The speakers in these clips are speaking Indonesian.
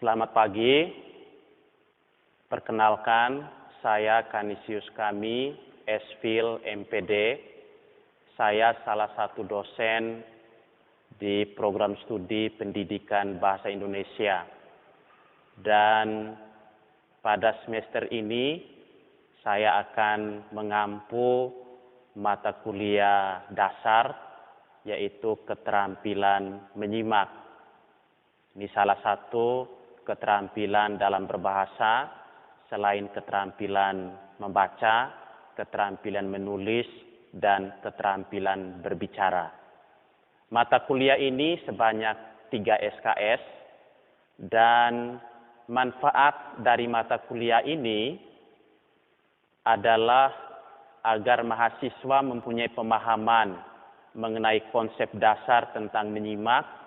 Selamat pagi. Perkenalkan, saya Kanisius Kami, S.Phil, MPD. Saya salah satu dosen di program studi pendidikan bahasa Indonesia. Dan pada semester ini, saya akan mengampu mata kuliah dasar, yaitu keterampilan menyimak. Ini salah satu keterampilan dalam berbahasa, selain keterampilan membaca, keterampilan menulis, dan keterampilan berbicara. Mata kuliah ini sebanyak 3 SKS, dan manfaat dari mata kuliah ini adalah agar mahasiswa mempunyai pemahaman mengenai konsep dasar tentang menyimak,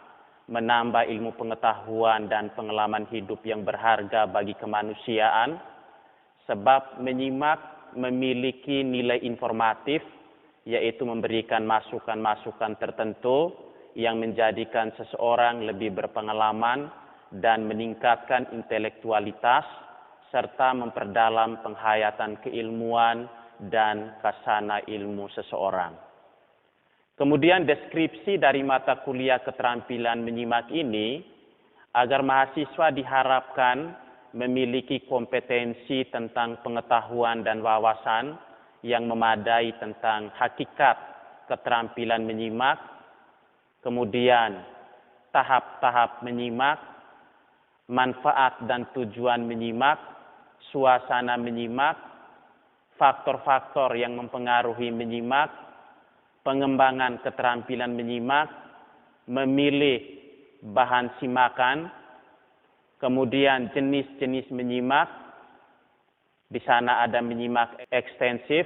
menambah ilmu pengetahuan dan pengalaman hidup yang berharga bagi kemanusiaan, sebab menyimak memiliki nilai informatif, yaitu memberikan masukan-masukan tertentu yang menjadikan seseorang lebih berpengalaman dan meningkatkan intelektualitas, serta memperdalam penghayatan keilmuan dan khazanah ilmu seseorang. Kemudian deskripsi dari mata kuliah keterampilan menyimak ini, agar mahasiswa diharapkan memiliki kompetensi tentang pengetahuan dan wawasan yang memadai tentang hakikat keterampilan menyimak, kemudian tahap-tahap menyimak, manfaat dan tujuan menyimak, suasana menyimak, faktor-faktor yang mempengaruhi menyimak, pengembangan keterampilan menyimak, memilih bahan simakan, kemudian jenis-jenis menyimak. Di sana ada menyimak ekstensif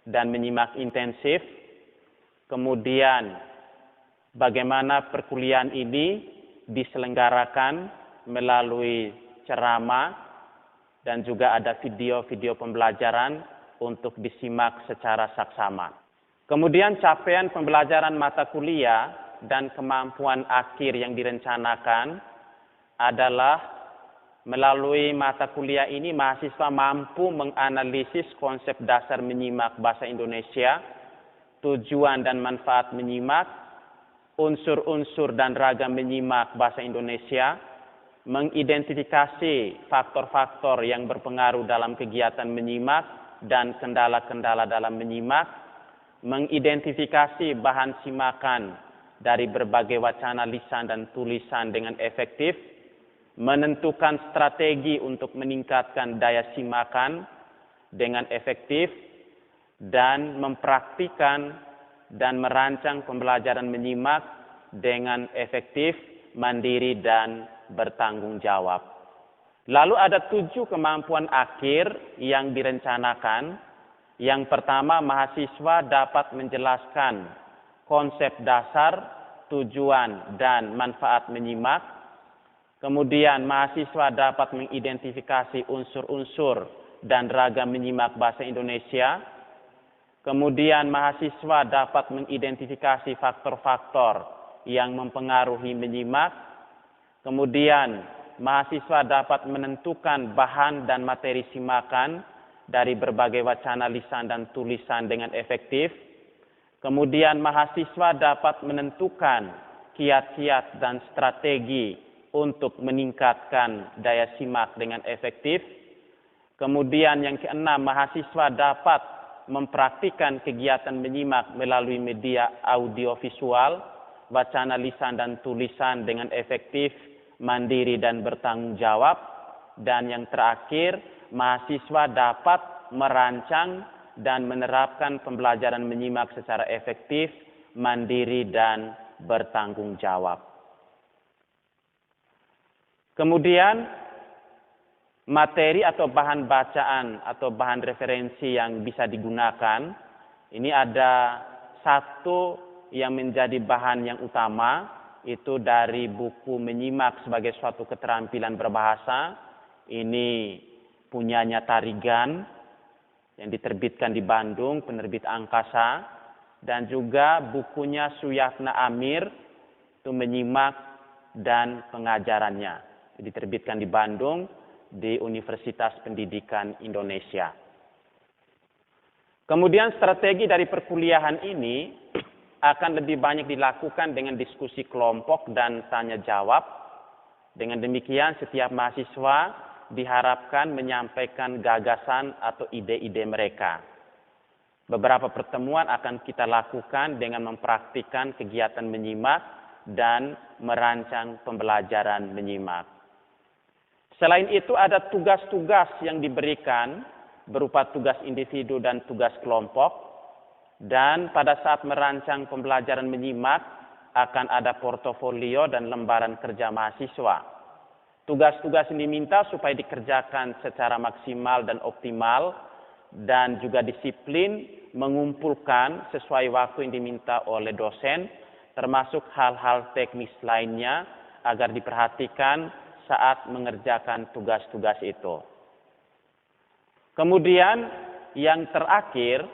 dan menyimak intensif. Kemudian bagaimana perkuliahan ini diselenggarakan melalui ceramah dan juga ada video-video pembelajaran untuk disimak secara saksama. Kemudian capaian pembelajaran mata kuliah dan kemampuan akhir yang direncanakan adalah melalui mata kuliah ini mahasiswa mampu menganalisis konsep dasar menyimak bahasa Indonesia, tujuan dan manfaat menyimak, unsur-unsur dan ragam menyimak bahasa Indonesia, mengidentifikasi faktor-faktor yang berpengaruh dalam kegiatan menyimak dan kendala-kendala dalam menyimak, mengidentifikasi bahan simakan dari berbagai wacana lisan dan tulisan dengan efektif, menentukan strategi untuk meningkatkan daya simakan dengan efektif, dan mempraktikkan dan merancang pembelajaran menyimak dengan efektif, mandiri, dan bertanggung jawab. Lalu ada 7 kemampuan akhir yang direncanakan. Yang pertama, mahasiswa dapat menjelaskan konsep dasar, tujuan, dan manfaat menyimak. Kemudian mahasiswa dapat mengidentifikasi unsur-unsur dan ragam menyimak bahasa Indonesia. Kemudian mahasiswa dapat mengidentifikasi faktor-faktor yang mempengaruhi menyimak. Kemudian mahasiswa dapat menentukan bahan dan materi simakan dari berbagai wacana lisan dan tulisan dengan efektif. Kemudian mahasiswa dapat menentukan kiat-kiat dan strategi untuk meningkatkan daya simak dengan efektif. Kemudian yang keenam, mahasiswa dapat mempraktikkan kegiatan menyimak melalui media audiovisual, wacana lisan dan tulisan dengan efektif, mandiri, dan bertanggung jawab. Dan yang terakhir, mahasiswa dapat merancang dan menerapkan pembelajaran menyimak secara efektif, mandiri, dan bertanggung jawab. Kemudian materi atau bahan bacaan atau bahan referensi yang bisa digunakan, ini ada 1 yang menjadi bahan yang utama, itu dari buku Menyimak sebagai Suatu Keterampilan Berbahasa. Ini punyanya Tarigan yang diterbitkan di Bandung, penerbit Angkasa, dan juga bukunya Suyatna Amir, itu Menyimak dan Pengajarannya. diterbitkan di Bandung di Universitas Pendidikan Indonesia. Kemudian strategi dari perkuliahan ini akan lebih banyak dilakukan dengan diskusi kelompok dan tanya jawab. Dengan demikian setiap mahasiswa diharapkan menyampaikan gagasan atau ide-ide mereka. Beberapa pertemuan akan kita lakukan dengan mempraktikkan kegiatan menyimak dan merancang pembelajaran menyimak. Selain itu ada tugas-tugas yang diberikan berupa tugas individu dan tugas kelompok, dan pada saat merancang pembelajaran menyimak akan ada portofolio dan lembaran kerja mahasiswa. Tugas-tugas ini diminta supaya dikerjakan secara maksimal dan optimal dan juga disiplin mengumpulkan sesuai waktu yang diminta oleh dosen, termasuk hal-hal teknis lainnya agar diperhatikan saat mengerjakan tugas-tugas itu. Kemudian yang terakhir,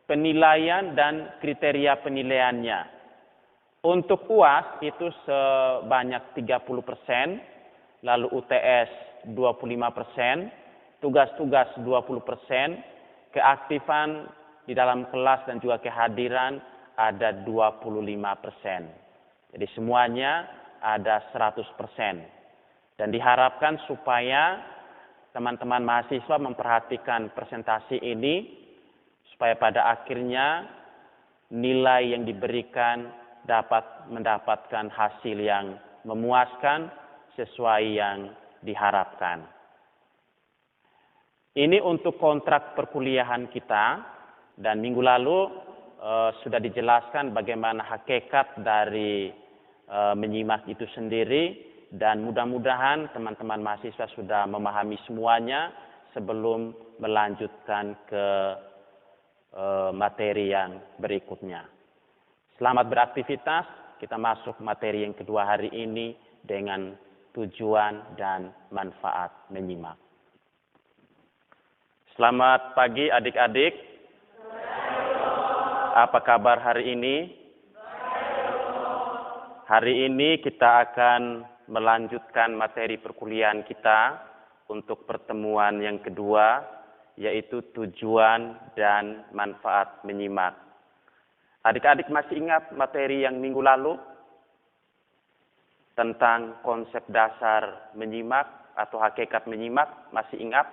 penilaian dan kriteria penilaiannya. Untuk UAS itu sebanyak 30%, lalu UTS 25%, tugas-tugas 20%, keaktifan di dalam kelas dan juga kehadiran ada 25%. Jadi semuanya ada 100%. Dan diharapkan supaya teman-teman mahasiswa memperhatikan presentasi ini, supaya pada akhirnya nilai yang diberikan dapat mendapatkan hasil yang memuaskan sesuai yang diharapkan. Ini untuk kontrak perkuliahan kita, dan minggu lalu sudah dijelaskan bagaimana hakikat dari menyimak itu sendiri, dan mudah-mudahan teman-teman mahasiswa sudah memahami semuanya sebelum melanjutkan ke materi yang berikutnya. Selamat beraktivitas, kita masuk materi yang kedua hari ini dengan tujuan dan manfaat menyimak. Selamat pagi adik-adik. Apa kabar hari ini? Hari ini kita akan melanjutkan materi perkuliahan kita untuk pertemuan yang kedua, yaitu tujuan dan manfaat menyimak. Adik-adik masih ingat materi yang minggu lalu? Tentang konsep dasar menyimak atau hakikat menyimak, masih ingat?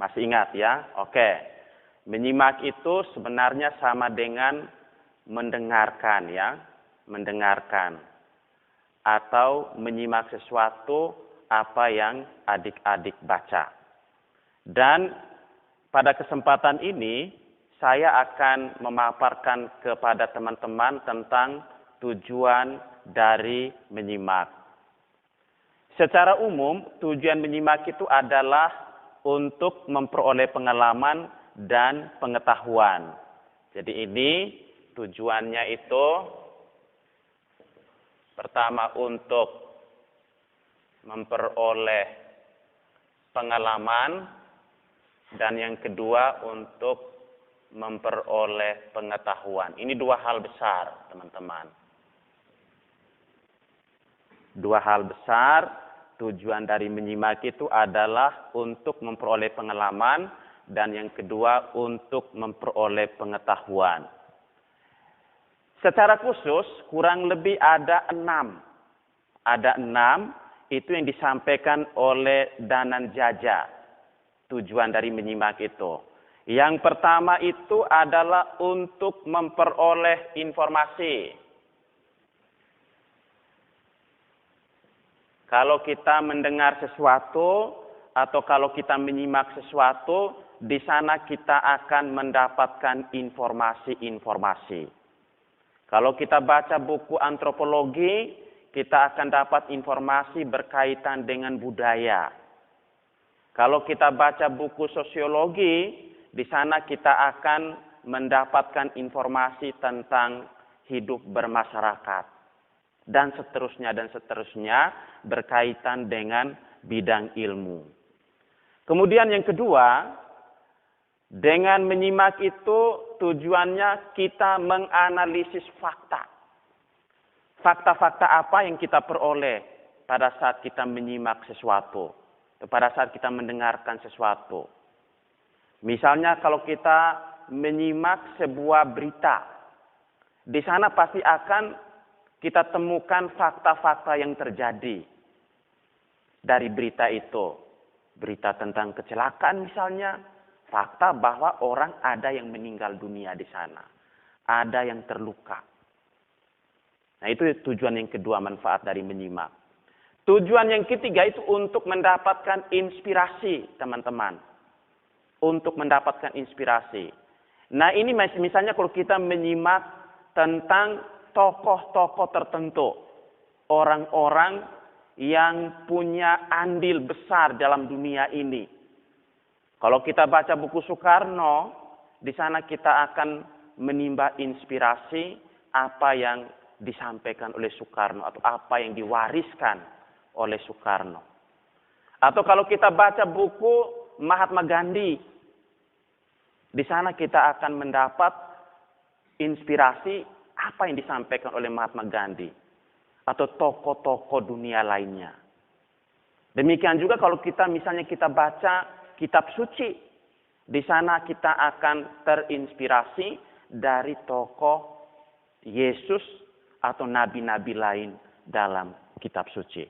Masih ingat ya? Oke. Menyimak itu sebenarnya sama dengan mendengarkan ya, mendengarkan. Atau menyimak sesuatu apa yang adik-adik baca. Dan pada kesempatan ini saya akan memaparkan kepada teman-teman tentang tujuan dari menyimak. Secara umum, tujuan menyimak itu adalah untuk memperoleh pengalaman dan pengetahuan. Jadi ini tujuannya itu pertama untuk memperoleh pengalaman, dan yang kedua untuk memperoleh pengetahuan. Ini dua hal besar, teman-teman. Dua hal besar, tujuan dari menyimak itu adalah untuk memperoleh pengalaman, dan yang kedua untuk memperoleh pengetahuan. Secara khusus, kurang lebih ada 6. Ada 6, itu yang disampaikan oleh Danan Jaja. Tujuan dari menyimak itu. Yang pertama itu adalah untuk memperoleh informasi. Kalau kita mendengar sesuatu, atau kalau kita menyimak sesuatu, di sana kita akan mendapatkan informasi-informasi. Kalau kita baca buku antropologi, kita akan dapat informasi berkaitan dengan budaya. Kalau kita baca buku sosiologi, di sana kita akan mendapatkan informasi tentang hidup bermasyarakat. Dan seterusnya berkaitan dengan bidang ilmu. Kemudian yang kedua, dengan menyimak itu tujuannya kita menganalisis fakta. fakta-fakta apa yang kita peroleh pada saat kita menyimak sesuatu, pada saat kita mendengarkan sesuatu. Misalnya kalau kita menyimak sebuah berita, di sana pasti akan kita temukan fakta-fakta yang terjadi dari berita itu. Berita tentang kecelakaan misalnya, fakta bahwa orang ada yang meninggal dunia di sana, ada yang terluka. Nah, itu tujuan yang kedua, manfaat dari menyimak. Tujuan yang ketiga itu untuk mendapatkan inspirasi, teman-teman. Untuk mendapatkan inspirasi. Nah, ini misalnya kalau kita menyimak tentang tokoh-tokoh tertentu. Orang-orang yang punya andil besar dalam dunia ini. Kalau kita baca buku Soekarno, di sana kita akan menimba inspirasi apa yang disampaikan oleh Soekarno atau apa yang diwariskan oleh Soekarno. Atau kalau kita baca buku Mahatma Gandhi, di sana kita akan mendapat inspirasi apa yang disampaikan oleh Mahatma Gandhi atau tokoh-tokoh dunia lainnya. Demikian juga kalau kita misalnya kita baca kitab suci, di sana kita akan terinspirasi dari tokoh Yesus atau nabi-nabi lain dalam kitab suci.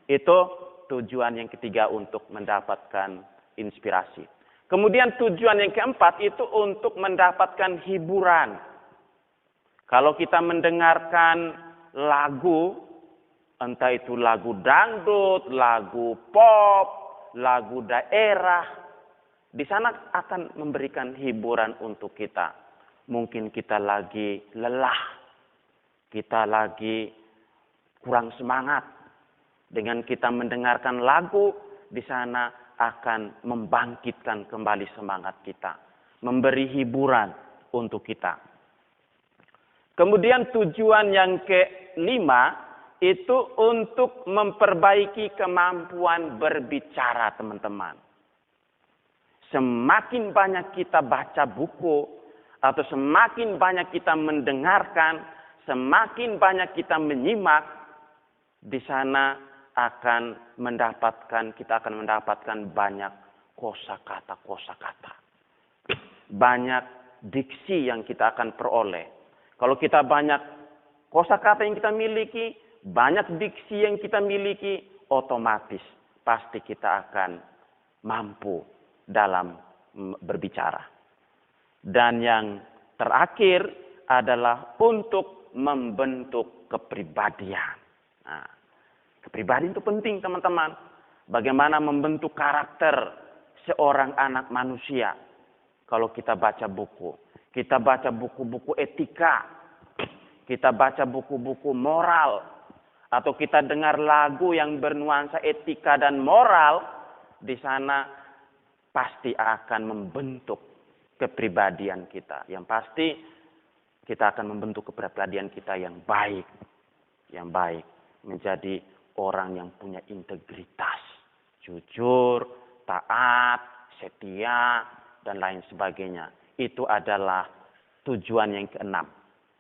Itu tujuan yang ketiga untuk mendapatkan inspirasi. Kemudian tujuan yang keempat itu untuk mendapatkan hiburan. Kalau kita mendengarkan lagu, entah itu lagu dangdut, lagu pop, lagu daerah, di sana akan memberikan hiburan untuk kita. Mungkin kita lagi lelah, kita lagi kurang semangat. Dengan kita mendengarkan lagu, di sana akan membangkitkan kembali semangat kita. Memberi hiburan untuk kita. Kemudian tujuan yang kelima, itu untuk memperbaiki kemampuan berbicara, teman-teman. Semakin banyak kita baca buku, atau semakin banyak kita mendengarkan, semakin banyak kita menyimak, di sana kita akan mendapatkan banyak kosakata. Banyak diksi yang kita akan peroleh. Kalau kita banyak kosakata yang kita miliki, banyak diksi yang kita miliki, otomatis pasti kita akan mampu dalam berbicara. Dan yang terakhir adalah untuk membentuk kepribadian. Nah, kepribadian itu penting, teman-teman. Bagaimana membentuk karakter seorang anak manusia. Kalau kita baca buku. Kita baca buku-buku etika. Kita baca buku-buku moral. Atau kita dengar lagu yang bernuansa etika dan moral. Di sana pasti akan membentuk kepribadian kita. Yang pasti kita akan membentuk kepribadian kita yang baik. Yang baik. Menjadi orang yang punya integritas. Jujur, taat, setia, dan lain sebagainya. Itu adalah tujuan yang keenam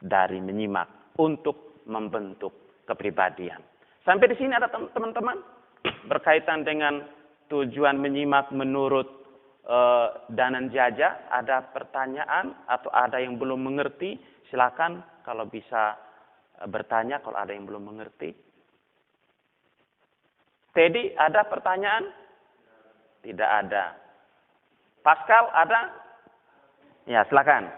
dari menyimak untuk membentuk kepribadian. Sampai di sini ada teman-teman berkaitan dengan tujuan menyimak menurut Danan Jaja. Ada pertanyaan atau ada yang belum mengerti? Silakan kalau bisa bertanya kalau ada yang belum mengerti. Teddy, ada pertanyaan? Tidak ada. Pascal, ada? Ya, silakan.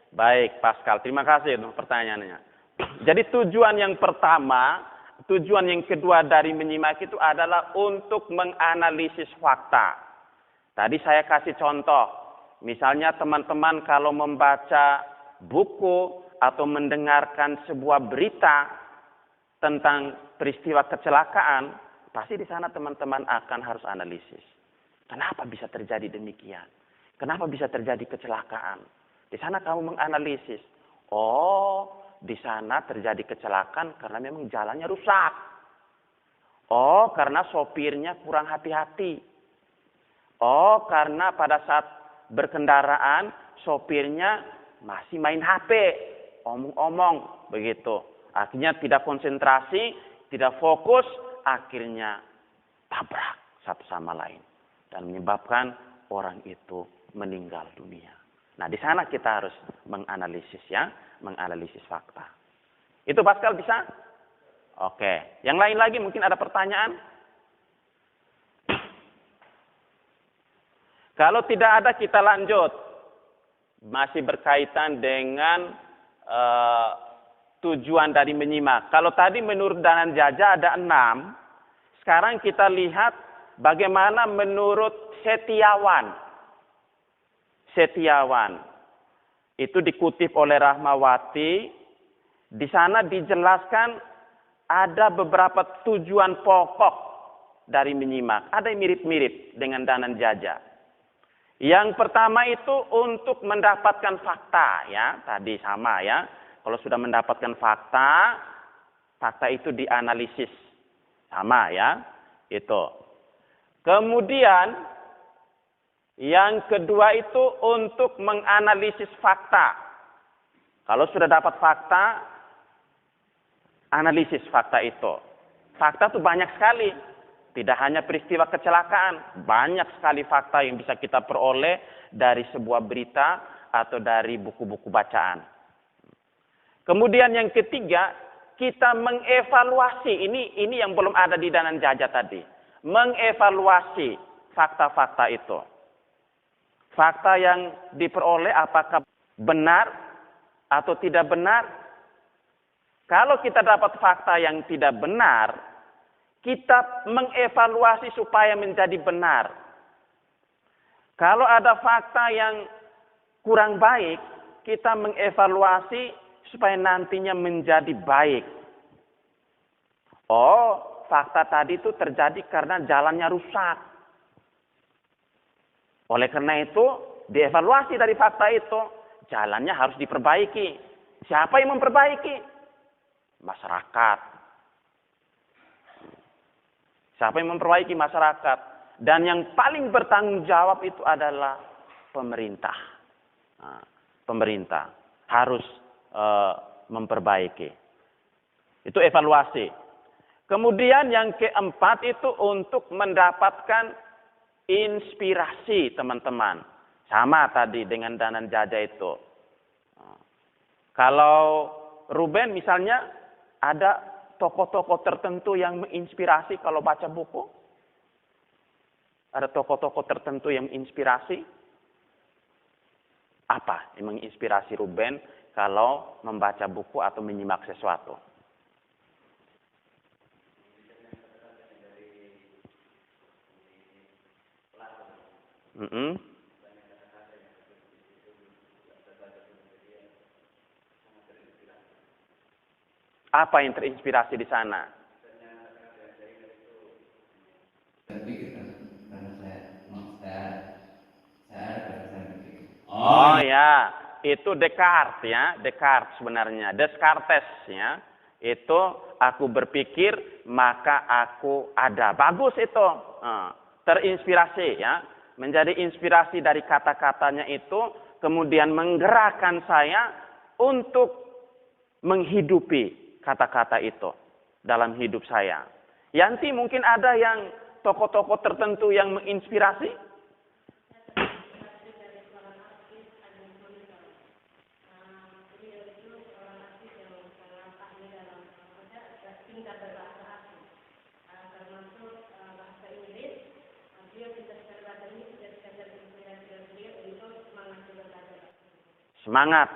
Baik Pascal. Terima kasih untuk pertanyaannya. Jadi tujuan yang pertama, tujuan yang kedua dari menyimak itu adalah untuk menganalisis fakta. Tadi saya kasih contoh. Misalnya teman-teman kalau membaca buku atau mendengarkan sebuah berita tentang peristiwa kecelakaan, pasti di sana teman-teman akan harus analisis. Kenapa bisa terjadi demikian? Kenapa bisa terjadi kecelakaan? Di sana kamu menganalisis. Oh, di sana terjadi kecelakaan karena memang jalannya rusak. Oh, karena sopirnya kurang hati-hati. Oh, karena pada saat berkendaraan sopirnya masih main HP, omong-omong begitu. Akhirnya tidak konsentrasi, tidak fokus, akhirnya tabrak satu sama lain dan menyebabkan orang itu meninggal dunia. Nah, di sana kita harus menganalisis menganalisis fakta. Itu Pascal bisa? Oke. Yang lain lagi mungkin ada pertanyaan? Kalau tidak ada kita lanjut. Masih berkaitan dengan tujuan dari menyimak. Kalau tadi menurut Danan Jaja ada 6. Sekarang kita lihat bagaimana menurut Setiawan. Setiawan. Itu dikutip oleh Rahmawati. Di sana dijelaskan ada beberapa tujuan pokok dari menyimak. Ada yang mirip-mirip dengan Danan Jaja. Yang pertama itu untuk mendapatkan fakta, ya. Tadi sama, ya. Kalau sudah mendapatkan fakta, fakta itu dianalisis. Sama, ya. Itu. Kemudian, yang kedua itu untuk menganalisis fakta. Kalau sudah dapat fakta, analisis fakta itu. Fakta itu banyak sekali. Tidak hanya peristiwa kecelakaan. Banyak sekali fakta yang bisa kita peroleh dari sebuah berita atau dari buku-buku bacaan. Kemudian yang ketiga, kita mengevaluasi. Ini yang belum ada di Danan Jaja tadi. Mengevaluasi fakta-fakta itu. Fakta yang diperoleh apakah benar atau tidak benar. Kalau kita dapat fakta yang tidak benar, kita mengevaluasi supaya menjadi benar. Kalau ada fakta yang kurang baik, kita mengevaluasi supaya nantinya menjadi baik. Oh, fakta tadi itu terjadi karena jalannya rusak. Oleh karena itu, dievaluasi dari fakta itu, jalannya harus diperbaiki. Siapa yang memperbaiki? Masyarakat. Siapa yang memperbaiki? Masyarakat. Dan yang paling bertanggung jawab itu adalah pemerintah. Nah, pemerintah harus memperbaiki. Itu evaluasi. Kemudian yang keempat itu untuk mendapatkan inspirasi, teman-teman. Sama tadi dengan Danan Jaja itu. Kalau Ruben misalnya ada tokoh-tokoh tertentu yang menginspirasi kalau baca buku? Ada tokoh-tokoh tertentu yang menginspirasi? Apa yang menginspirasi Ruben kalau membaca buku atau menyimak sesuatu? Apa yang terinspirasi di sana? Oh ya, itu Descartes ya, Descartes sebenarnya, Descartes ya. Itu aku berpikir maka aku ada. Bagus itu, terinspirasi ya, menjadi inspirasi dari kata-katanya itu, kemudian menggerakkan saya untuk menghidupi kata-kata itu dalam hidup saya. Yanti mungkin ada yang tokoh-tokoh tertentu yang menginspirasi? Semangat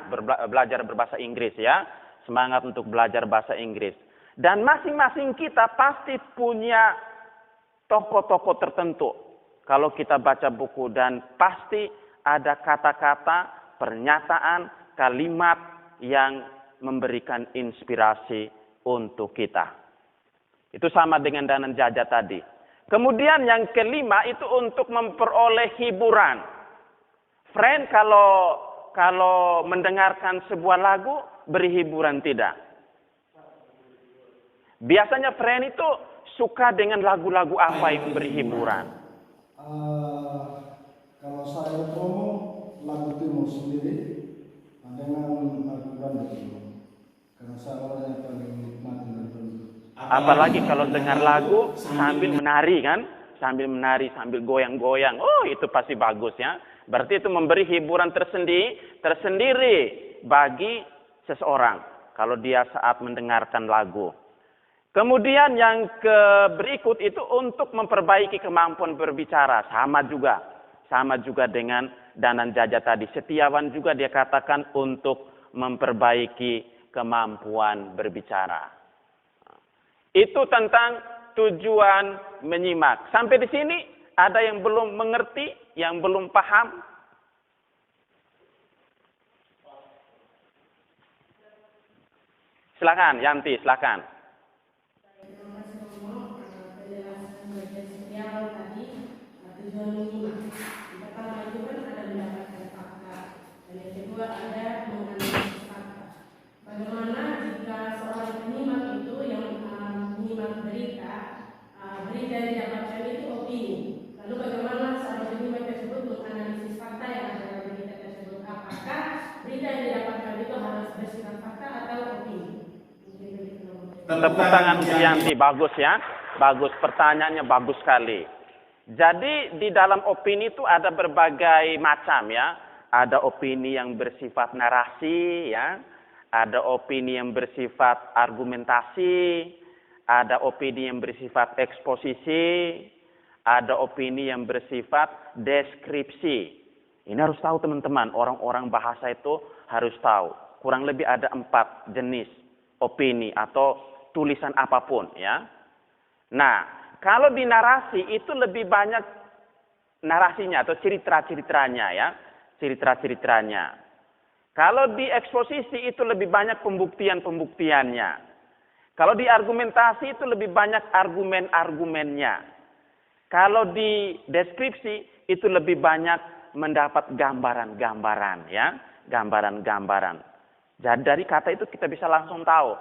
belajar berbahasa Inggris ya. Semangat untuk belajar bahasa Inggris. Dan masing-masing kita pasti punya tokoh-tokoh tertentu. Kalau kita baca buku dan pasti ada kata-kata, pernyataan, kalimat yang memberikan inspirasi untuk kita. Itu sama dengan Danan Jaja tadi. Kemudian yang kelima itu untuk memperoleh hiburan. Friend kalau mendengarkan sebuah lagu, berhiburan tidak? Biasanya friend itu suka dengan lagu-lagu apa yang berhiburan? Kalau saya promo lagu timur sendiri dengan lagu bandung, karena saya orang yang paling nikmati nonton. Apalagi kalau dengar lagu sambil menari kan, sambil menari, sambil goyang-goyang. Oh, itu pasti bagus ya. Berarti itu memberi hiburan tersendiri bagi seseorang kalau dia saat mendengarkan lagu. Kemudian yang berikut itu untuk memperbaiki kemampuan berbicara. Sama juga dengan Danan Jaja tadi. Setiawan juga dia katakan untuk memperbaiki kemampuan berbicara. Itu tentang tujuan menyimak. Sampai di sini ada yang belum mengerti, yang belum paham? Silakan, Yanti, silakan. Tujuan menyimak. Yang pertama itu kan ada mendapatkan fakta, dan yang kedua ada menganalisis fakta. Bagaimana jika seorang penyimak itu yang menyimak berita yang didapatkan itu opini. Lalu bagaimana seorang penyimak tersebut menganalisis fakta yang ada dalam berita tersebut? Apakah berita yang didapatkan itu harus bersifat fakta atau opini? Tepuk tangan untuk Yanti, bagus ya. Bagus, pertanyaannya bagus sekali. Jadi di dalam opini itu ada berbagai macam ya. Ada opini yang bersifat narasi ya. Ada opini yang bersifat argumentasi. Ada opini yang bersifat eksposisi. Ada opini yang bersifat deskripsi. Ini harus tahu teman-teman. Orang-orang bahasa itu harus tahu. Kurang lebih ada 4 jenis opini atau tulisan apapun ya. Nah, kalau di narasi itu lebih banyak narasinya atau cerita-ceritanya ya. Cerita-ceritanya. Kalau di eksposisi itu lebih banyak pembuktian-pembuktiannya. Kalau di argumentasi itu lebih banyak argumen-argumennya. Kalau di deskripsi itu lebih banyak mendapat gambaran-gambaran ya. Gambaran-gambaran. Jadi dari kata itu kita bisa langsung tahu.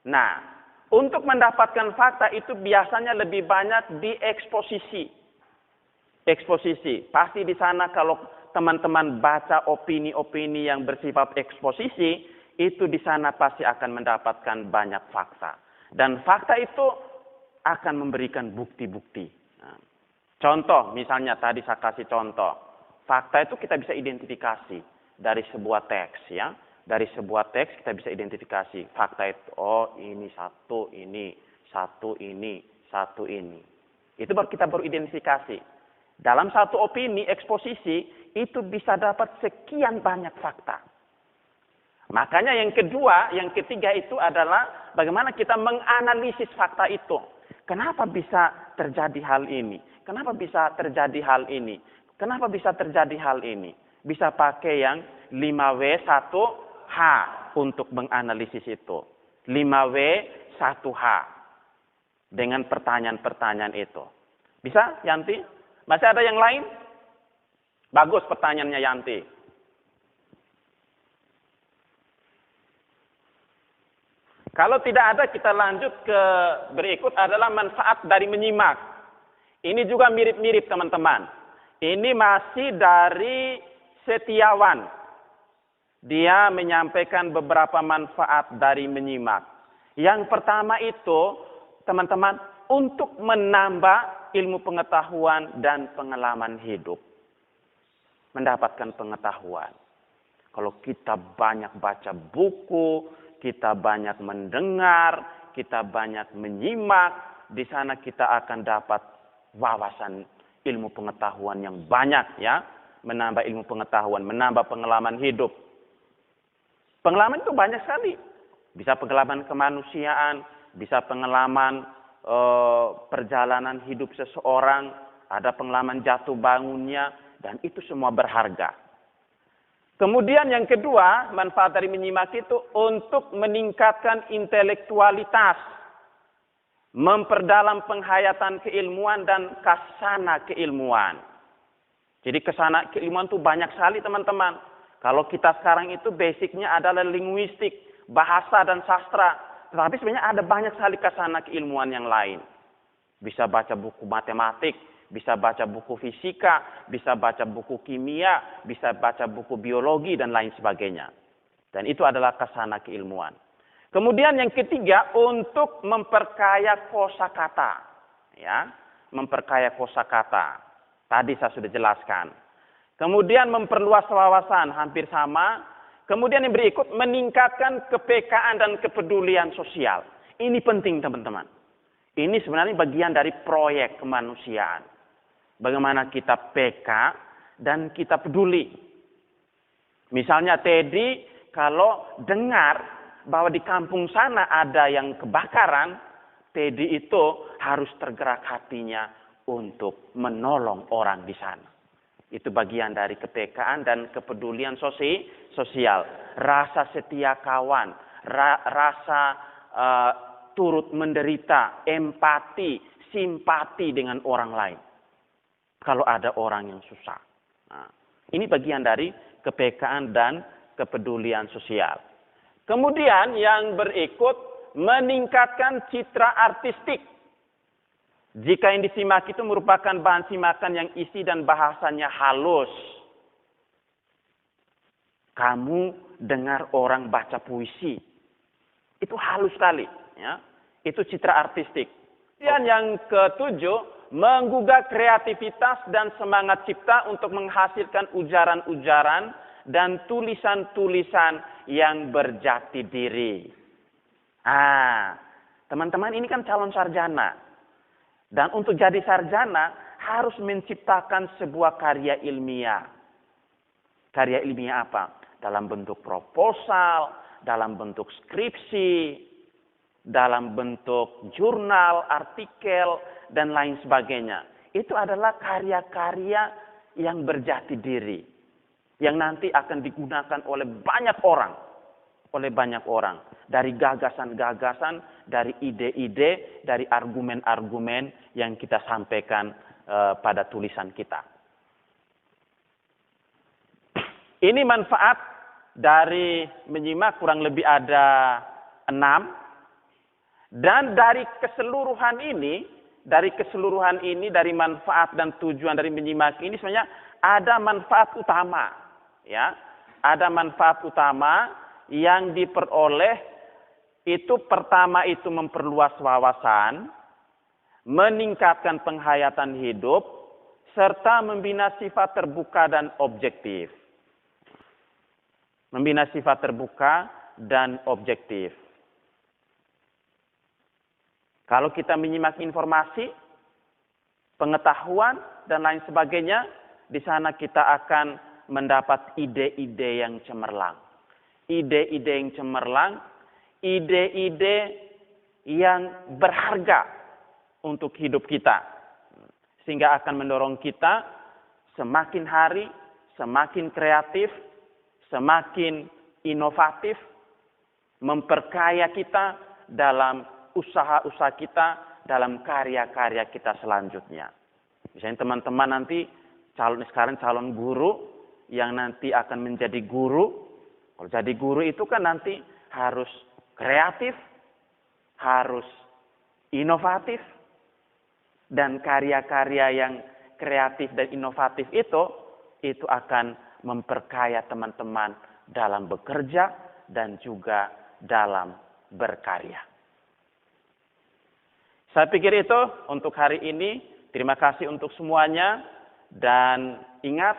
Nah, untuk mendapatkan fakta itu biasanya lebih banyak di eksposisi. Eksposisi. Pasti di sana kalau teman-teman baca opini-opini yang bersifat eksposisi, itu di sana pasti akan mendapatkan banyak fakta. Dan fakta itu akan memberikan bukti-bukti. Nah, contoh, misalnya tadi saya kasih contoh. Fakta itu kita bisa identifikasi dari sebuah teks ya. Dari sebuah teks kita bisa identifikasi fakta itu. Oh, ini satu, ini satu, ini satu, ini. Itu kita baru identifikasi. Dalam satu opini, eksposisi, itu bisa dapat sekian banyak fakta. Makanya yang kedua, yang ketiga itu adalah bagaimana kita menganalisis fakta itu. Kenapa bisa terjadi hal ini? Kenapa bisa terjadi hal ini? Kenapa bisa terjadi hal ini? Bisa pakai yang 5W 1H untuk menganalisis itu. 5W 1H. Dengan pertanyaan-pertanyaan itu. Bisa, Yanti? Masih ada yang lain? Bagus pertanyaannya, Yanti. Kalau tidak ada, kita lanjut ke berikut adalah manfaat dari menyimak. Ini juga mirip-mirip, teman-teman. Ini masih dari Setiawan. Dia menyampaikan beberapa manfaat dari menyimak. Yang pertama itu, teman-teman, untuk menambah ilmu pengetahuan dan pengalaman hidup. Mendapatkan pengetahuan. Kalau kita banyak baca buku, kita banyak mendengar, kita banyak menyimak, di sana kita akan dapat wawasan ilmu pengetahuan yang banyak ya. Menambah ilmu pengetahuan, menambah pengalaman hidup. Pengalaman itu banyak sekali. Bisa pengalaman kemanusiaan, bisa pengalaman perjalanan hidup seseorang, ada pengalaman jatuh bangunnya, dan itu semua berharga. Kemudian yang kedua, manfaat dari menyimak itu untuk meningkatkan intelektualitas, memperdalam penghayatan keilmuan dan kasana keilmuan. Jadi kesana keilmuan itu banyak sekali teman-teman. Kalau kita sekarang itu basicnya adalah linguistik, bahasa dan sastra. Tetapi sebenarnya ada banyak sekali kesana keilmuan yang lain. Bisa baca buku matematik, bisa baca buku fisika, bisa baca buku kimia, bisa baca buku biologi dan lain sebagainya. Dan itu adalah kesana keilmuan. Kemudian yang ketiga, untuk memperkaya kosakata. Ya, memperkaya kosakata. Tadi saya sudah jelaskan. Kemudian memperluas wawasan, hampir sama. Kemudian yang berikut, meningkatkan kepekaan dan kepedulian sosial. Ini penting teman-teman. Ini sebenarnya bagian dari proyek kemanusiaan. Bagaimana kita peka dan kita peduli. Misalnya Teddy, kalau dengar bahwa di kampung sana ada yang kebakaran, Teddy itu harus tergerak hatinya untuk menolong orang di sana. Itu bagian dari kepekaan dan kepedulian sosial. Rasa setia kawan, rasa turut menderita, empati, simpati dengan orang lain. Kalau ada orang yang susah. Nah, ini bagian dari kepekaan dan kepedulian sosial. Kemudian yang berikut, meningkatkan citra artistik. Jika yang disimak itu merupakan bahan simakan yang isi dan bahasanya halus. Kamu dengar orang baca puisi. Itu halus sekali. Ya. Itu citra artistik. Dan yang ketujuh, menggugah kreativitas dan semangat cipta untuk menghasilkan ujaran-ujaran dan tulisan-tulisan yang berjati diri. Teman-teman ini kan calon sarjana. Dan untuk jadi sarjana harus menciptakan sebuah karya ilmiah. Karya ilmiah apa? Dalam bentuk proposal, dalam bentuk skripsi, dalam bentuk jurnal, artikel, dan lain sebagainya. Itu adalah karya-karya yang berjati diri. Yang nanti akan digunakan oleh banyak orang. Dari gagasan-gagasan, dari ide-ide, dari argumen-argumen yang kita sampaikan pada tulisan kita. Ini manfaat dari menyimak kurang lebih ada 6. Dan dari keseluruhan ini, dari manfaat dan tujuan dari menyimak ini sebenarnya ada manfaat utama. Ya, ada manfaat utama yang diperoleh itu pertama itu memperluas wawasan, meningkatkan penghayatan hidup, serta membina sifat terbuka dan objektif. Membina sifat terbuka dan objektif. Kalau kita menyimak informasi, pengetahuan, dan lain sebagainya, di sana kita akan mendapat ide-ide yang cemerlang. Ide-ide yang cemerlang, ide-ide yang berharga untuk hidup kita. Sehingga akan mendorong kita semakin hari, semakin kreatif, semakin inovatif, memperkaya kita dalam usaha-usaha kita, dalam karya-karya kita selanjutnya. Misalnya teman-teman nanti sekarang calon guru yang nanti akan menjadi guru. Kalau jadi guru itu kan nanti harus kreatif, harus inovatif, dan karya-karya yang kreatif dan inovatif itu akan memperkaya teman-teman dalam bekerja dan juga dalam berkarya. Saya pikir itu untuk hari ini. Terima kasih untuk semuanya. Dan ingat,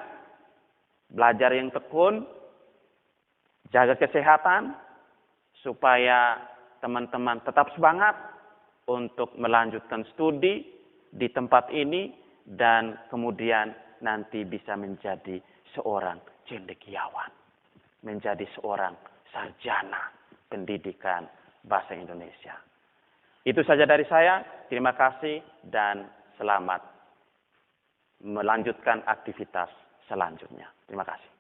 belajar yang tekun, jaga kesehatan, supaya teman-teman tetap semangat untuk melanjutkan studi di tempat ini, dan kemudian nanti bisa menjadi seorang cendekiawan, menjadi seorang sarjana pendidikan bahasa Indonesia. Itu saja dari saya. Terima kasih dan selamat melanjutkan aktivitas selanjutnya. Terima kasih.